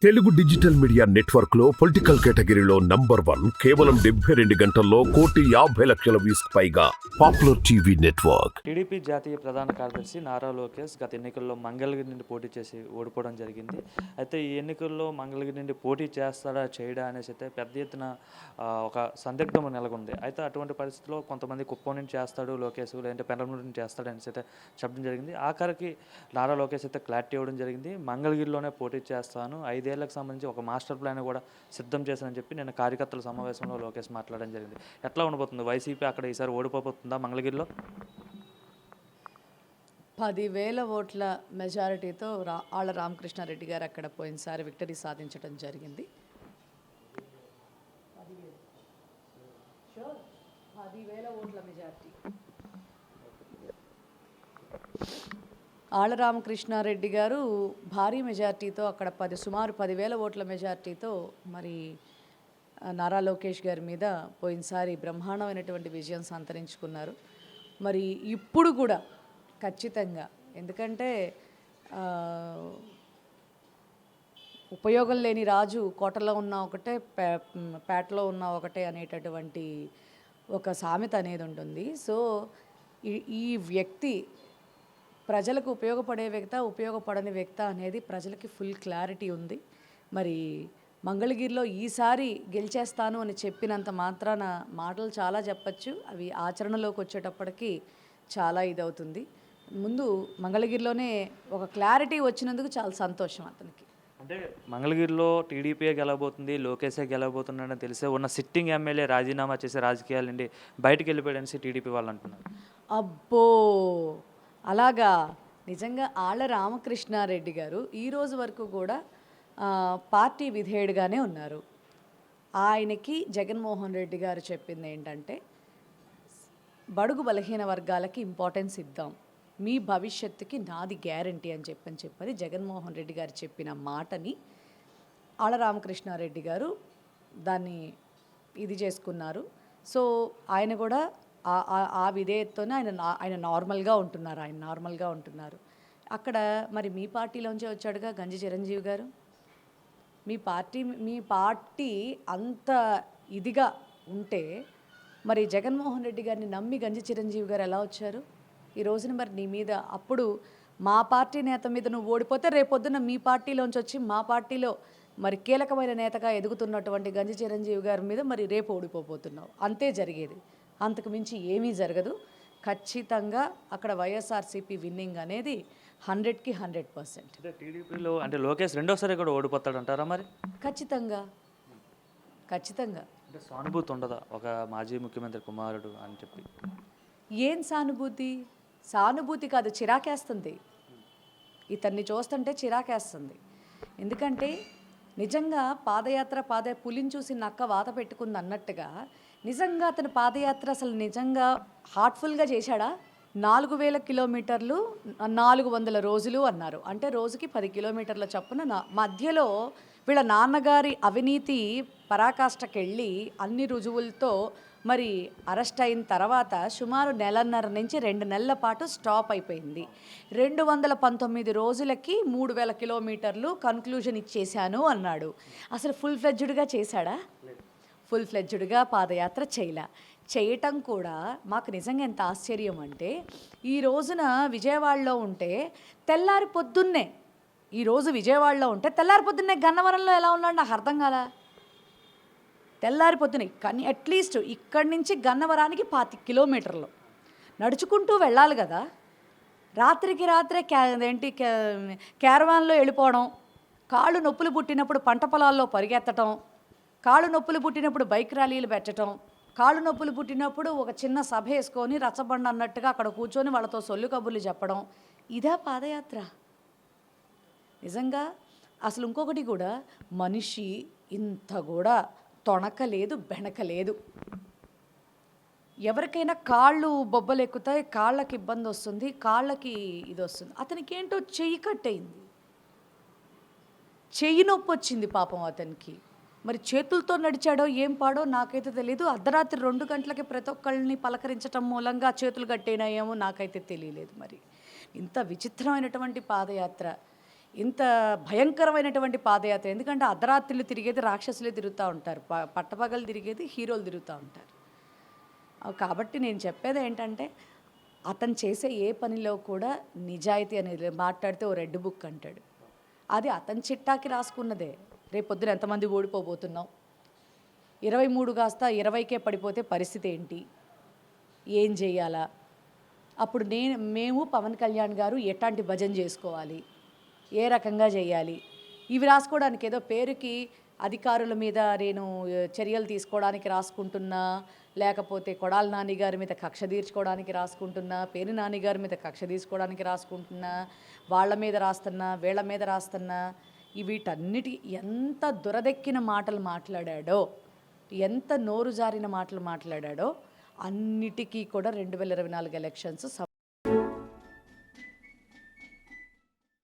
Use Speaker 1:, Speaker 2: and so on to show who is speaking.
Speaker 1: Telugu digital media network లో political కేటగిరీలో number 1 కేవలం 72 గంటల్లో 1,50,00,000 వ్యూస్ పైగా పాపులర్ టీవీ నెట్వర్క్.
Speaker 2: టీడీపీ జాతీయ ప్రధాన కార్యదర్శి నారా లోకేష్ గత ఎన్నికల్లో మంగళగిరి నుండి పోటీ చేసి ఓడిపోవడం జరిగింది. అయితే ఈ ఎన్నికల్లో మంగళగిరి నుండి పోటీ చేస్తాడా చేయడా అనేసి అయితే పెద్ద ఎత్తున ఒక సందిగ్ధం నెలకొంది. అయితే అటువంటి పరిస్థితిలో కొంతమంది కుప్పం నుంచి చేస్తాడు లోకేష్, లేదంటే పెనమలూరు నుంచి చేస్తాడు అనేసి అయితే చెప్పడం జరిగింది. ఆఖరికి నారా లోకేష్ అయితే క్లారిటీ ఇవ్వడం జరిగింది. మంగళగిరిలోనే పోటీ చేస్తాను, 5 ఏళ్లకు సంబంధించి ఒక మాస్టర్ ప్లాన్ కూడా సిద్ధం చేశానని చెప్పి నేను కార్యకర్తల సమావేశంలో లోకేష్ మాట్లాడడం జరిగింది. ఎట్లా ఉండబోతుంది వైసీపీ అక్కడ ఈసారి ఓడిపోతుందా మంగళగిరిలో?
Speaker 3: 10,000 ఓట్ల మెజారిటీతో ఆళ్ల రామకృష్ణారెడ్డి గారు అక్కడ పోయినసారి విక్టరీ సాధించడం జరిగింది. 10,000 ఓట్ల మెజారిటీ. ఆళ్ల రామకృష్ణారెడ్డి గారు భారీ మెజార్టీతో అక్కడ సుమారు 10,000 ఓట్ల మెజార్టీతో మరి నారా లోకేష్ గారి మీద పోయినసారి బ్రహ్మాండమైనటువంటి విజయం సంతరించుకున్నారు. మరి ఇప్పుడు కూడా ఖచ్చితంగా, ఎందుకంటే ఉపయోగం లేని రాజు కోటలో ఉన్న ఒకటే, పేటలో ఉన్న ఒకటే అనేటటువంటి ఒక సామెత అనేది ఉంటుంది. సో ఈ వ్యక్తి ప్రజలకు ఉపయోగపడే వ్యక్త, ఉపయోగపడని వ్యక్త అనేది ప్రజలకి ఫుల్ క్లారిటీ ఉంది. మరి మంగళగిరిలో ఈసారి గెలిచేస్తాను అని చెప్పినంత మాత్రాన మాటలు చాలా చెప్పచ్చు, అవి ఆచరణలోకి వచ్చేటప్పటికి చాలా ఇదవుతుంది. ముందు మంగళగిరిలోనే ఒక క్లారిటీ వచ్చినందుకు చాలా సంతోషం అతనికి.
Speaker 2: అంటే మంగళగిరిలో టీడీపీ గెలవబోతుంది, లోకేషే గెలవబోతున్నాడని తెలిసే ఉన్న సిట్టింగ్ ఎమ్మెల్యే రాజీనామా చేసే రాజకీయాల నుండి బయటకు వెళ్ళిపోయాడని టీడీపీ వాళ్ళు అంటున్నారు.
Speaker 3: అబ్బో, అలాగా? నిజంగా ఆళ్ల రామకృష్ణారెడ్డి గారు ఈరోజు వరకు కూడా పార్టీ విధేయుడిగానే ఉన్నారు. ఆయనకి జగన్మోహన్ రెడ్డి గారు చెప్పింది ఏంటంటే, బడుగు బలహీన వర్గాలకి ఇంపార్టెన్స్ ఇద్దాం, మీ భవిష్యత్తుకి నాది గ్యారంటీ అని చెప్పని జగన్మోహన్ రెడ్డి గారు చెప్పిన మాటని ఆళ్ల రామకృష్ణారెడ్డి గారు దాన్ని ఇది చేసుకున్నారు. సో ఆయన కూడా ఆ విధేయతతోనే ఆయన నార్మల్గా ఉంటున్నారు. అక్కడ మరి మీ పార్టీలోంచే వచ్చాడుగా గంజి చిరంజీవి గారు. మీ పార్టీ అంత ఇదిగా ఉంటే మరి జగన్మోహన్ రెడ్డి గారిని నమ్మి గంజి చిరంజీవి గారు ఎలా వచ్చారు? ఈ రోజున మరి నీ మీద, అప్పుడు మా పార్టీ నేత మీద నువ్వు ఓడిపోతే రేపొద్దున మీ పార్టీలోంచి వచ్చి మా పార్టీలో మరి కీలకమైన నేతగా ఎదుగుతున్నటువంటి గంజి చిరంజీవి గారి మీద మరి రేపు ఓడిపోతున్నావు. అంతే జరిగేది, అంతకు మించి ఏమీ జరగదు. ఖచ్చితంగా అక్కడ వైఎస్ఆర్సీపీ విన్నింగ్ అనేది 100కి 100%.
Speaker 2: టీడీపీలో అంటే లోకేష్ రెండోసారి కూడా ఓడిపోతాడు అంటారా మరి?
Speaker 3: ఖచ్చితంగా.
Speaker 2: అంటే సానుభూతి ఉండదా ఒక మాజీ ముఖ్యమంత్రి కుమారుడు అని చెప్పి?
Speaker 3: ఏం సానుభూతి కాదు, చిరాకేస్తుంది. ఇతన్ని చూస్తుంటే చిరాకేస్తుంది. ఎందుకంటే నిజంగా పులిని చూసి నక్క వాత పెట్టుకుంది అన్నట్టుగా నిజంగా అతని పాదయాత్ర అసలు నిజంగా హార్ట్ఫుల్గా చేశాడా? 4,000 కిలోమీటర్లు 400 రోజులు అన్నారు. అంటే రోజుకి 10 కిలోమీటర్ల చొప్పున మధ్యలో వీళ్ళ నాన్నగారి అవినీతి పరాకాష్ఠకెళ్ళి అన్ని రుజువులతో మరి అరెస్ట్ అయిన తర్వాత సుమారు 1.5 నుంచి 2 నెలల పాటు స్టాప్ అయిపోయింది. 219 రోజులకి 3,000 కిలోమీటర్లు కన్క్లూజన్ ఇచ్చేశాను అన్నాడు. అసలు ఫుల్ ఫ్లెడ్జ్డ్గా చేశాడా? ఫుల్ ఫ్లెడ్జ్డ్గా పాదయాత్ర చేయటం కూడా మాకు నిజంగా ఎంత ఆశ్చర్యం అంటే, ఈ రోజున విజయవాడలో ఉంటే తెల్లారి పొద్దున్నే గన్నవరంలో ఎలా ఉన్నాడు నాకు అర్థం కాదా? తెల్లారి పొద్దున్నే కానీ అట్లీస్ట్ ఇక్కడి నుంచి గన్నవరానికి 25 కిలోమీటర్లు నడుచుకుంటూ వెళ్ళాలి కదా. రాత్రే క్యారవాన్లో వెళ్ళిపోవడం, కాళ్ళు నొప్పులు పుట్టినప్పుడు పంట పొలాల్లో పరిగెత్తడం, కాళ్ళు నొప్పులు పుట్టినప్పుడు బైక్ ర్యాలీలు పెట్టడం, కాళ్ళు నొప్పులు పుట్టినప్పుడు ఒక చిన్న సభ వేసుకొని రచ్చబండ అన్నట్టుగా అక్కడ కూర్చొని వాళ్ళతో సొల్లు కబుర్లు చెప్పడం, ఇదా పాదయాత్ర? నిజంగా అసలు ఇంకొకటి కూడా, మనిషి ఇంత కూడా తొణకలేదు, బెణకలేదు. ఎవరికైనా కాళ్ళు బొబ్బలు ఎక్కుతాయి, కాళ్ళకి ఇబ్బంది వస్తుంది, కాళ్ళకి ఇది వస్తుంది. అతనికి ఏంటో చెయ్యి కట్టయింది, చెయ్యి నొప్పి వచ్చింది పాపం అతనికి. మరి చేతులతో నడిచాడో ఏం పాడో నాకైతే తెలియదు. అర్ధరాత్రి 2 గంటలకి ప్రతి ఒక్కళ్ళని పలకరించడం మూలంగా చేతులు కట్టేనాయేమో నాకైతే తెలియలేదు. మరి ఇంత విచిత్రమైనటువంటి పాదయాత్ర ఇంత భయంకరమైనటువంటి పాదయాత్ర. ఎందుకంటే అర్ధరాత్రులు తిరిగేది రాక్షసులే తిరుగుతూ ఉంటారు, పట్టపగలు తిరిగేది హీరోలు తిరుగుతూ ఉంటారు. కాబట్టి నేను చెప్పేది ఏంటంటే, అతను చేసే ఏ పనిలో కూడా నిజాయితీ అనేది లేదు. మాట్లాడితే ఓ రెడ్ బుక్ అంటాడు, అది అతని చిట్టాకి రాసుకున్నదే. రేపు పొద్దున ఎంతమంది ఓడిపోబోతున్నాం, 23 కాస్త 20కే పడిపోతే పరిస్థితి ఏంటి, ఏం చేయాలా, అప్పుడు మేము పవన్ కళ్యాణ్ గారు ఎట్లాంటి భజన చేసుకోవాలి, ఏ రకంగా చేయాలి, ఇవి రాసుకోవడానికి ఏదో పేరుకి అధికారుల మీద నేను చర్యలు తీసుకోవడానికి రాసుకుంటున్నా, లేకపోతే కొడాలి నాని గారి మీద కక్ష తీర్చుకోవడానికి రాసుకుంటున్నా, పేరు నాని గారి మీద కక్ష తీసుకోవడానికి రాసుకుంటున్నా, వాళ్ళ మీద రాస్తున్నా, వీళ్ళ మీద రాస్తున్నా, వీటన్నిటి ఎంత దురదెక్కిన మాటలు మాట్లాడాడో, ఎంత నోరు జారిన మాటలు మాట్లాడాడో, అన్నిటికీ కూడా 2024 ఎలక్షన్స్